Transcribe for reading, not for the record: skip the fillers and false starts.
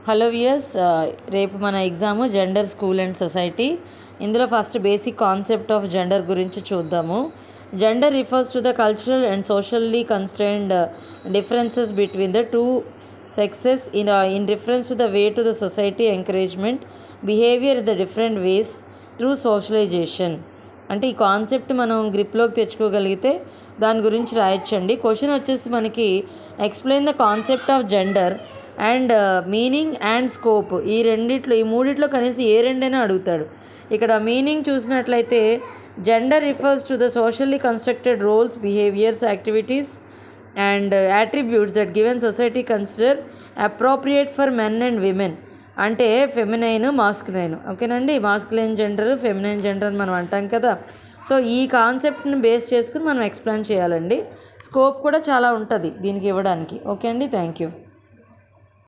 Hello viewers, రేపు మన exam gender school and society. ఇందులో first basic concept of gender గురించి చూద్దాము. Gender refers to the cultural and socially constrained differences between the two sexes in reference to the way to the society encouragement behavior in the different ways through socialization. అంటే ఈ concept మనం గ్రిప్లోకి తెచ్చుకోగలిగితే దాని గురించి రాయొచ్చండి. Question వచ్చేసి మనకి explain the concept of gender and meaning and scope. ఈ మూడిట్లో కనీసం ఏ రెండైనా అడుగుతాడు. ఇక్కడ మీనింగ్ చూసినట్లయితే gender refers to the socially constructed roles, behaviours, activities and attributes that given society consider appropriate for men and women. అంటే ఫెమినైన్, మాస్కులైన్. ఓకేనండి, మాస్కులైన్ జెండర్, ఫెమినైన్ జెండర్ మనం అంటాం కదా. సో ఈ కాన్సెప్ట్ని బేస్ చేసుకుని మనం ఎక్స్ప్లెయిన్ చేయాలండి. స్కోప్ కూడా చాలా ఉంటుంది దీనికి ఇవ్వడానికి. ఓకే అండి, థ్యాంక్ యూ.